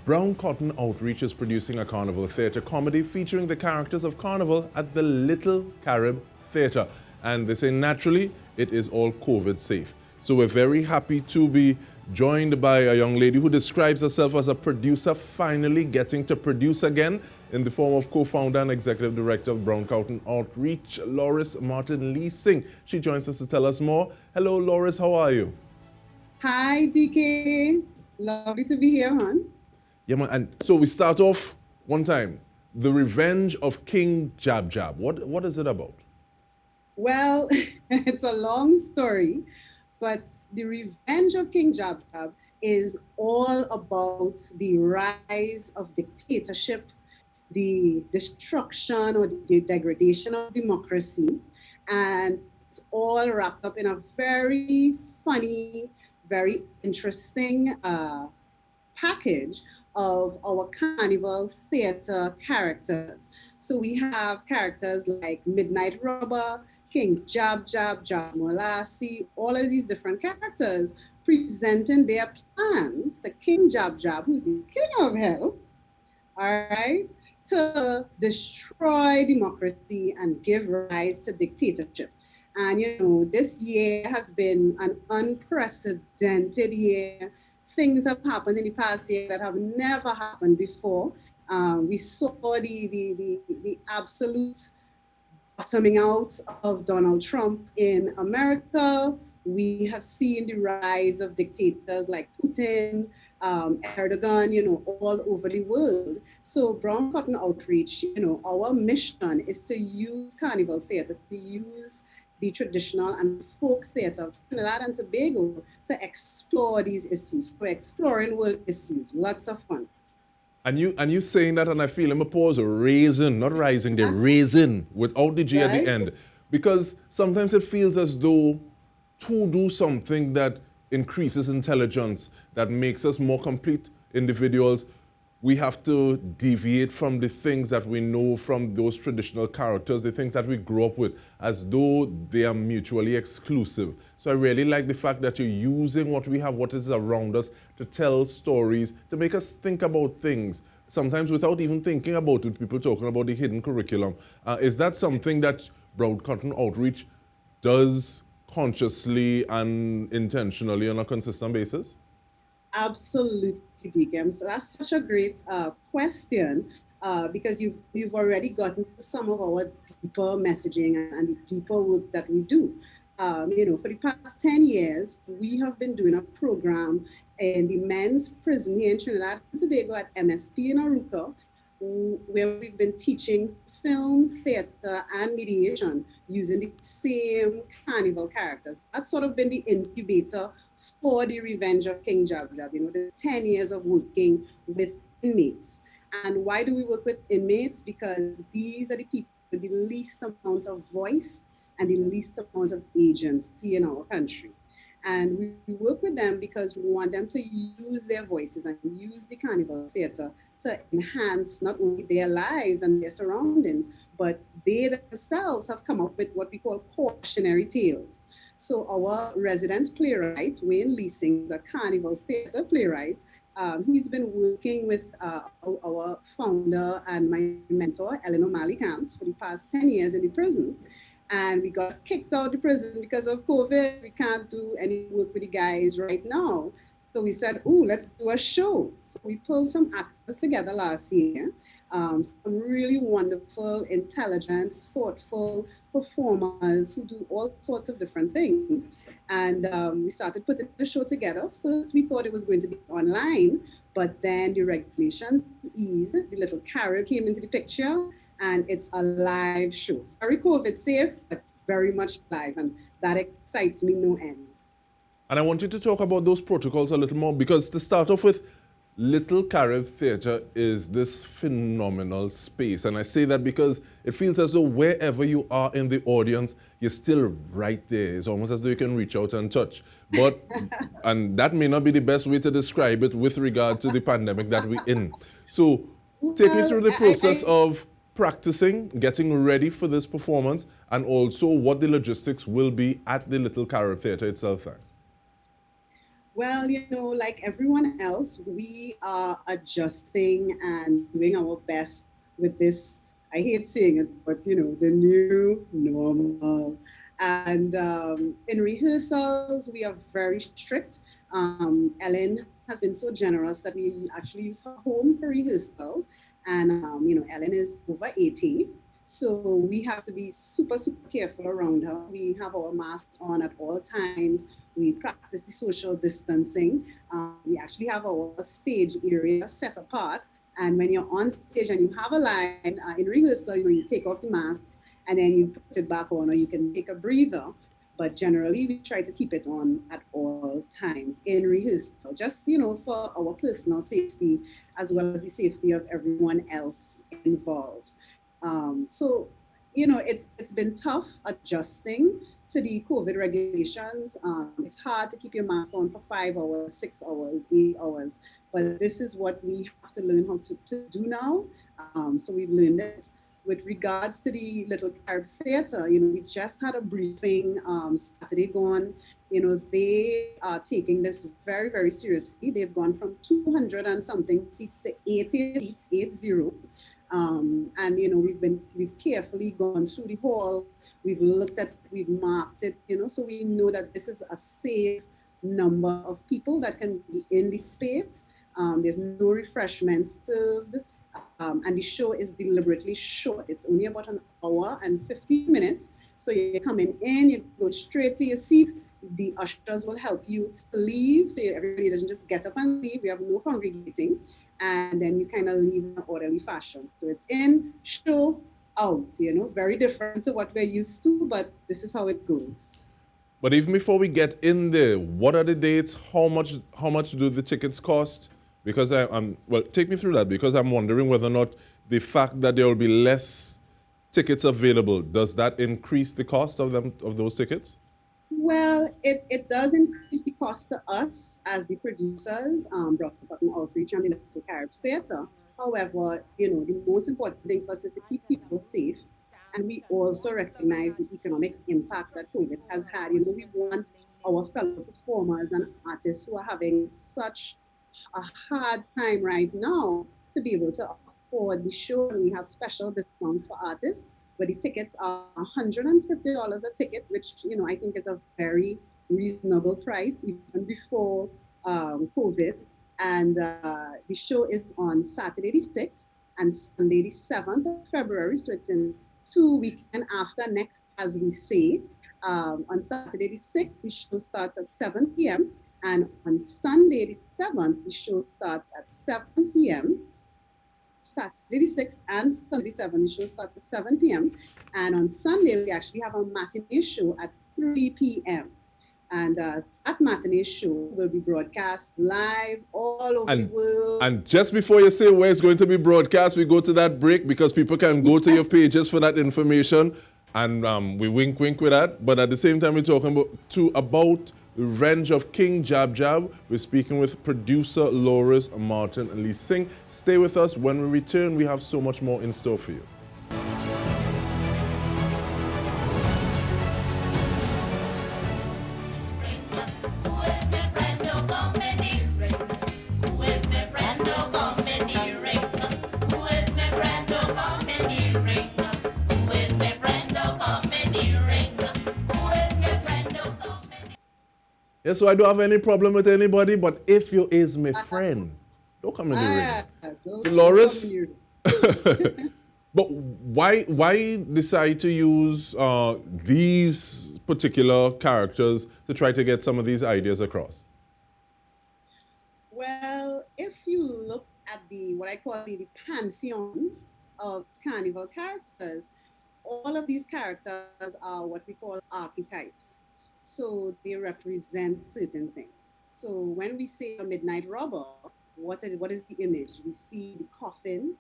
Brown Cotton Outreach is producing a carnival theatre comedy featuring the characters of Carnival at the Little Carib Theatre. And they say naturally, it is all COVID safe. So we're very happy to be joined by a young lady who describes herself as a producer, finally getting to produce again in the form of co-founder and executive director of Brown Cotton Outreach, Louris Martin Lee-Sing. She joins us to tell us more. Hello, Louris, how are you? Hi, DK. Lovely to be here, hon. Yeah, man. And so we start off one time. The Revenge of King Jab Jab. What is it about? Well, it's a long story, but the Revenge of King Jab Jab is all about the rise of dictatorship, the destruction or the degradation of democracy, and it's all wrapped up in a very funny, very interesting package of our carnival theater characters. So we have characters like Midnight Robber, King Jab Jab, Jab Molassie, all of these different characters presenting their plans to King Jab Jab, who's the king of hell, all right, to destroy democracy and give rise to dictatorship. And you know, this year has been an unprecedented year. Things have happened in the past year that have never happened before. We saw the absolute bottoming out of Donald Trump in America. We have seen the rise of dictators like Putin, Erdogan, you know, all over the world. So Brown Cotton Outreach, you know, our mission is to use carnival theater, to use the traditional and folk theater of Trinidad and Tobago to explore these issues. We're exploring world issues, lots of fun. And you saying that, and I feel in my pause, raising, not rising, they're raising without the G at the end. Because sometimes it feels as though to do something that increases intelligence, that makes us more complete individuals, we have to deviate from the things that we know from those traditional characters, the things that we grew up with, as though they are mutually exclusive. So I really like the fact that you're using what we have, what is around us, to tell stories, to make us think about things, sometimes without even thinking about it, people talking about the hidden curriculum. Is that something that Brown Cotton Outreach does consciously and intentionally on a consistent basis? Absolutely, DK. So that's such a great question because you've already gotten to some of our deeper messaging and the deeper work that we do. You know, for the past 10 years, we have been doing a program in the men's prison here in Trinidad and Tobago at MSP in Aruca, where we've been teaching film, theater, and mediation using the same carnival characters. That's sort of been the incubator for the Revenge of King Jab Jab. You know, the 10 years of working with inmates. And why do we work with inmates? Because these are the people with the least amount of voice and the least amount of agency in our country. And we work with them because we want them to use their voices and use the carnival theater to enhance not only their lives and their surroundings, but they themselves have come up with what we call cautionary tales. So our resident playwright, Wayne Lee-Sing, is a carnival theater playwright. He's been working with our founder and my mentor, Eleanor Malley-Camps, for the past 10 years in the prison. And we got kicked out of the prison because of COVID. We can't do any work with the guys right now. So we said, oh, let's do a show. So we pulled some actors together last year, some really wonderful, intelligent, thoughtful performers who do all sorts of different things. And we started putting the show together. First, we thought it was going to be online, but then the regulations eased. The Little Carib came into the picture, and it's a live show. Very COVID safe, but very much live, and that excites me no end. And I want you to talk about those protocols a little more, because to start off with, Little Carib Theatre is this phenomenal space. And I say that because it feels as though wherever you are in the audience, you're still right there. It's almost as though you can reach out and touch. But, and that may not be the best way to describe it with regard to the pandemic that we're in. So take me through the process of practicing, getting ready for this performance, and also what the logistics will be at the Little Carib Theatre itself. Thanks. Well, like everyone else, we are adjusting and doing our best with this. I hate saying it, but the new normal. And in rehearsals, we are very strict. Ellen has been so generous that we actually use her home for rehearsals. And, Ellen is over 80. So we have to be super, super careful around her. We have our masks on at all times. We practice the social distancing. We actually have our stage area set apart. And when you're on stage and you have a line in rehearsal, you take off the mask and then you put it back on, or you can take a breather. But generally, we try to keep it on at all times in rehearsal, just for our personal safety as well as the safety of everyone else involved. So, it's been tough adjusting to the COVID regulations. It's hard to keep your mask on for 5 hours, 6 hours, 8 hours, but this is what we have to learn how to do now. So we've learned it. With regards to the Little Carib Theatre, we just had a briefing Saturday gone. They are taking this very, very seriously. They've gone from 200 and something seats to 80 seats, 80. And we've carefully gone through the hall. We've looked at it, we've marked it, so we know that this is a safe number of people that can be in the space. There's no refreshments served. And the show is deliberately short. It's only about an hour and 15 minutes. So you're coming in, you go straight to your seat. The ushers will help you to leave. So everybody doesn't just get up and leave. We have no congregating. And then you kind of leave in an orderly fashion. So it's in, show, out, very different to what we're used to, but this is how it goes. But even before we get in there, what are the dates? How much do the tickets cost? Because take me through that, because I'm wondering whether or not the fact that there will be less tickets available, does that increase the cost of those tickets? Well, it does increase the cost to us as the producers, Broadcasting Outreach and the Little Carib Theatre. However, the most important thing for us is to keep people safe. And we also recognize the economic impact that COVID has had. We want our fellow performers and artists who are having such a hard time right now to be able to afford the show. And we have special discounts for artists, but the tickets are $150 a ticket, which I think is a very reasonable price even before COVID. And the show is on Saturday the 6th and Sunday the 7th of February. So it's in 2 weekends after next, as we say. On Saturday the 6th, the show starts at 7 p.m. And on Sunday the 7th, the show starts at 7 p.m. Saturday the 6th and Sunday the 7th, the show starts at 7 p.m. And on Sunday, we actually have a matinee show at 3 p.m. And that matinee show will be broadcast live all over the world. And just before you say where it's going to be broadcast, we go to that break because people can go to your pages for that information. And we wink with that. But at the same time, we're talking about the Revenge of King Jab Jab. We're speaking with producer Louris Martin Lee-Sing. Stay with us. When we return, we have so much more in store for you. Yeah, so I don't have any problem with anybody, but if you is my friend, don't come in the ring. So Louris, but why decide to use these particular characters to try to get some of these ideas across? Well, if you look at what I call the pantheon of carnival characters, all of these characters are what we call archetypes. So they represent certain things. So when we say a midnight robber, what is the image? We see the coffin,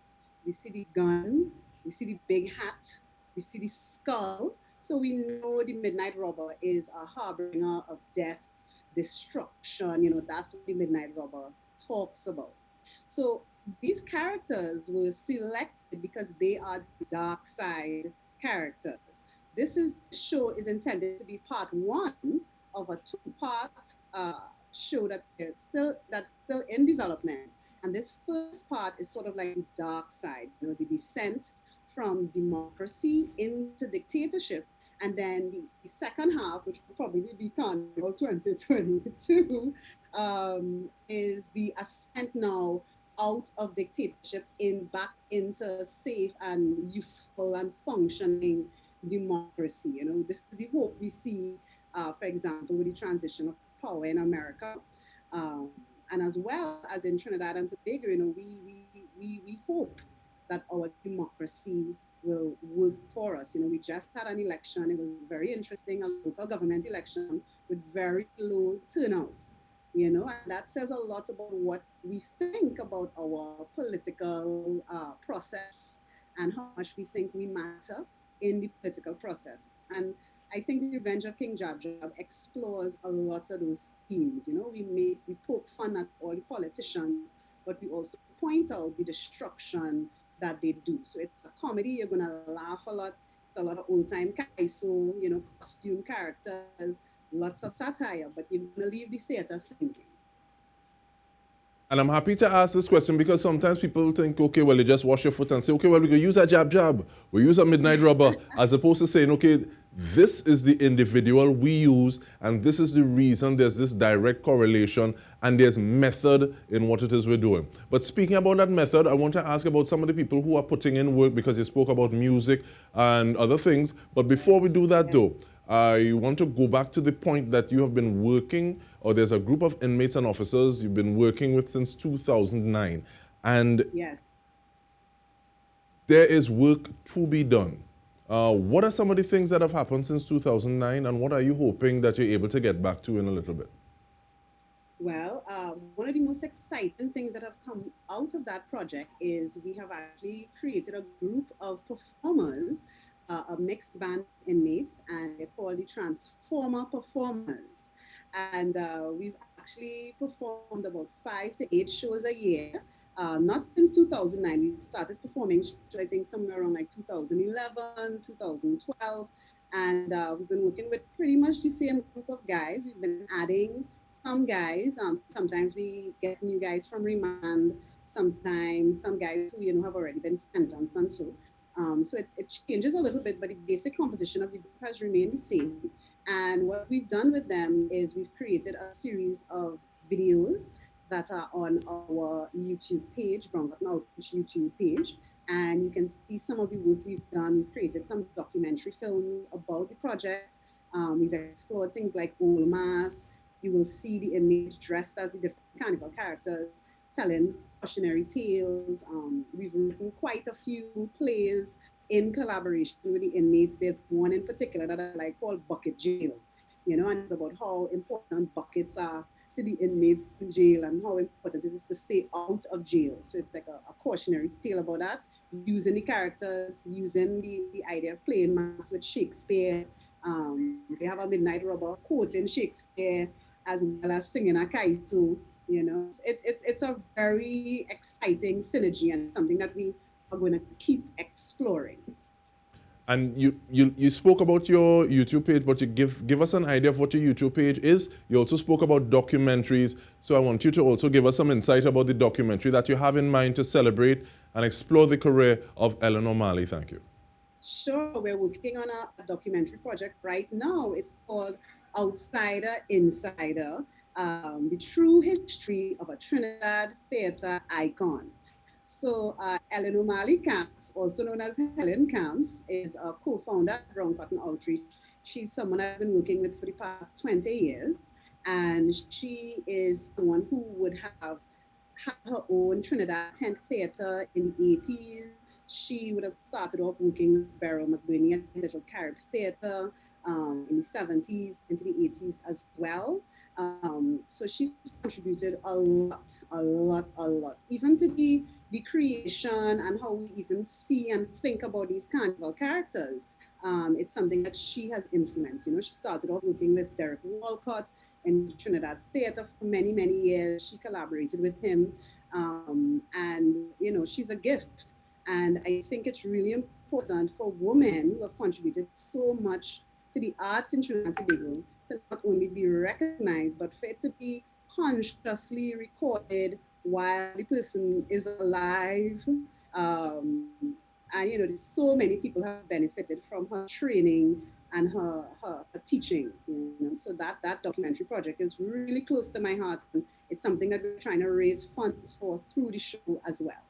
we see the gun, we see the big hat, we see the skull. So we know the midnight robber is a harbinger of death, destruction. That's what the midnight robber talks about. So these characters were selected because they are the dark side characters. This show is intended to be part one of a two-part show that's still in development. And this first part is sort of like the dark side, the descent from democracy into dictatorship. And then the second half, which will probably be Carnival 2022, is the ascent now out of dictatorship in back into safe and useful and functioning democracy. This is the hope we see, for example, with the transition of power in America. Um, and as well as in Trinidad and Tobago, we hope that our democracy will work for us. We just had an election. It was very interesting, a local government election with very low turnout. And that says a lot about what we think about our political process and how much we think we matter in the political process. And I think the Revenge of King Jab Jab explores a lot of those themes. We poke fun at all the politicians, but we also point out the destruction that they do. So it's a comedy, you're gonna laugh a lot. It's a lot of old time kaiso, costume characters, lots of satire, but you're gonna leave the theater thinking. And I'm happy to ask this question because sometimes people think, okay, well, they just wash your foot and say, okay, well, we can use a jab jab, we use a midnight rubber, as opposed to saying, okay, this is the individual we use, and this is the reason there's this direct correlation, and there's method in what it is we're doing. But speaking about that method, I want to ask about some of the people who are putting in work, because you spoke about music and other things. But before we do that, though, I want to go back to the point that you have been working, or there's a group of inmates and officers you've been working with since 2009. And yes, there is work to be done. What are some of the things that have happened since 2009, and what are you hoping that you're able to get back to in a little bit? well, one of the most exciting things that have come out of that project is we have actually created a group of performers, a mixed band of inmates, and they're called the Transformer Performers. And we've actually performed about 5 to 8 shows a year. Not since 2009. We started performing, I think, somewhere around like 2011, 2012. And we've been working with pretty much the same group of guys. We've been adding some guys. Sometimes we get new guys from remand. Sometimes some guys who, have already been sentenced and so. So it changes a little bit, but the basic composition of the group has remained the same. And what we've done with them is we've created a series of videos that are on our YouTube page, Brown Cotton Outreach YouTube page. And you can see some of the work we've done. We've created some documentary films about the project. We've explored things like old mass. You will see the inmates dressed as the different carnival characters, telling cautionary tales. We've written quite a few plays in collaboration with the inmates. There's one in particular that I like called Bucket Jail, and it's about how important buckets are to the inmates in jail and how important it is to stay out of jail. So it's like a cautionary tale about that, using the characters, using the idea of playing mass with Shakespeare. So you have a midnight rubber quoting Shakespeare as well as singing a kaiso. It's a very exciting synergy and something that we are going to keep exploring. And you spoke about your YouTube page, but you give us an idea of what your YouTube page is. You also spoke about documentaries. So I want you to also give us some insight about the documentary that you have in mind to celebrate and explore the career of Eleanor Marley. Thank you. Sure, we're working on a documentary project right now. It's called Outsider Insider, the true history of a Trinidad theater icon. So Eleanor Marley Camps, also known as Helen Camps, is a co-founder at Brown Cotton Outreach. She's someone I've been working with for the past 20 years. And she is someone who would have had her own Trinidad tent theater in the 80s. She would have started off working with Beryl McBurney at Little Carib Theatre in the 70s, into the 80s as well. So she's contributed a lot, even to the creation and how we even see and think about these carnival characters. It's something that she has influenced. She started off working with Derek Walcott in Trinidad Theatre for many, many years. She collaborated with him. And, she's a gift. And I think it's really important for women who have contributed so much to the arts in Trinidad and Tobago to not only be recognized, but for it to be consciously recorded while the person is alive. And there's so many people have benefited from her training and her teaching. So that documentary project is really close to my heart, and it's something that we're trying to raise funds for through the show as well.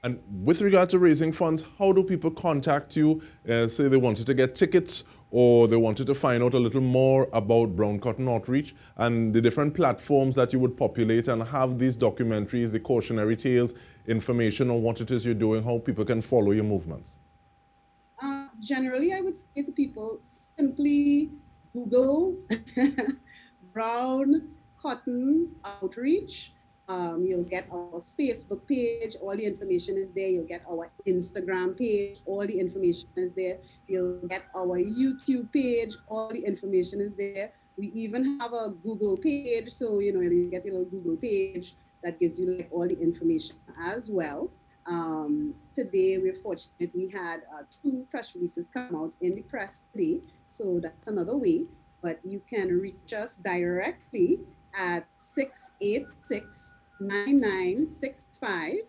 And with regard to raising funds, how do people contact you? Say they wanted to get tickets or they wanted to find out a little more about Brown Cotton Outreach and the different platforms that you would populate and have these documentaries, the cautionary tales, information on what it is you're doing, how people can follow your movements? Generally, I would say to people, simply Google Brown Cotton Outreach. You'll get our Facebook page, all the information is there. You'll get our Instagram page, all the information is there. You'll get our YouTube page, all the information is there. We even have a Google page, so you get a little Google page that gives you like all the information as well. Today we're fortunate we had 2 press releases come out in the press today, so that's another way. But you can reach us directly at 686-9965.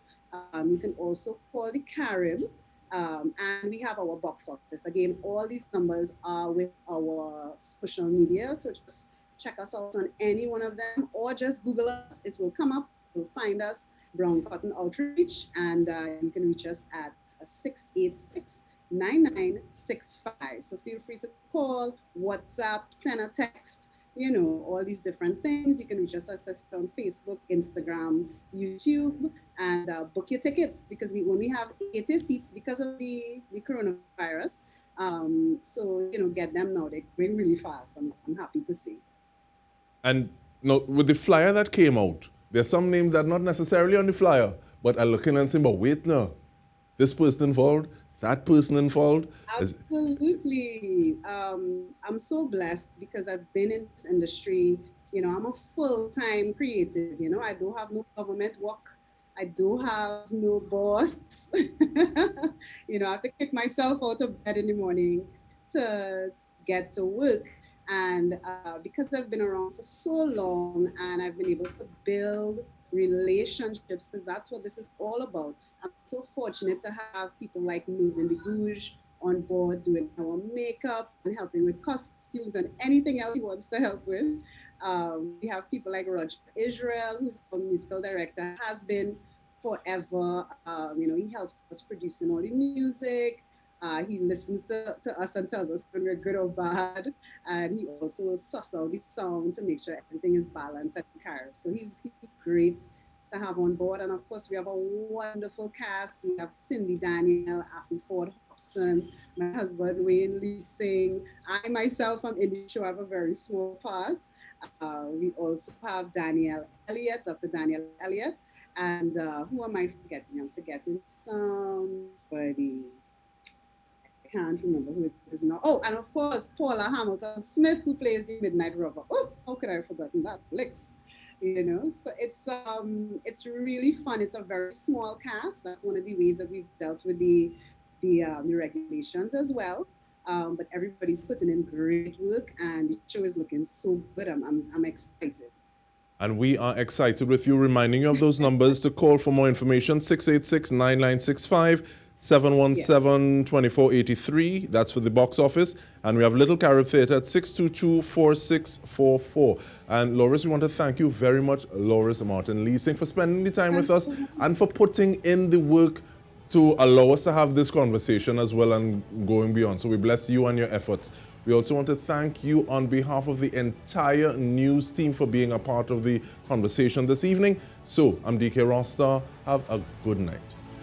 You can also call the Carib, and we have our box office. Again, all these numbers are with our social media, so just check us out on any one of them, or just Google us. It will come up. You'll find us, Brown Cotton Outreach, and you can reach us at 686-9965. So feel free to call, WhatsApp, send a text, all these different things. You can reach us on Facebook, Instagram, YouTube, and book your tickets, because we only have 80 seats because of the coronavirus. So, get them now. They're going really fast. I'm happy to see. And with the flyer that came out, there's some names that are not necessarily on the flyer, but are looking and saying, but wait now, this person involved, that person involved. Absolutely. I'm so blessed because I've been in this industry. I'm a full-time creative. I don't have no government work. I don't have no boss. I have to kick myself out of bed in the morning to get to work. And because I've been around for so long and I've been able to build relationships, because that's what this is all about. I'm so fortunate to have people like Melvin de Gouge on board doing our makeup and helping with costumes and anything else he wants to help with. We have people like Roger Israel, who's a musical director, has been forever. He helps us producing all the music. He listens to us and tells us when we're good or bad. And he also will suss out the sound to make sure everything is balanced and carried. So he's great to have on board. And of course, we have a wonderful cast. We have Cindy Daniel, Affy Ford Hobson, my husband, Wayne Lee-Sing. I myself am in the show. I have a very small part. We also have Danielle Elliott, Dr. Danielle Elliott. And who am I forgetting? I'm forgetting somebody. Can't remember who it is now. Oh, and of course, Paula Hamilton Smith, who plays the Midnight Rover. Oh, how could I have forgotten that? Licks, So it's really fun. It's a very small cast. That's one of the ways that we've dealt with the regulations as well. But everybody's putting in great work, and the show is looking so good. I'm excited. And we are excited with you, reminding you of those numbers to call for more information: 686-9965. 717-2483, that's for the box office. And we have Little Carib Theatre at 622-4644. And Louris, we want to thank you very much, Louris Martin Lee-Sing, for spending the time with us and for putting in the work to allow us to have this conversation as well and going beyond. So we bless you and your efforts. We also want to thank you on behalf of the entire news team for being a part of the conversation this evening. So I'm DK Rosta. Have a good night.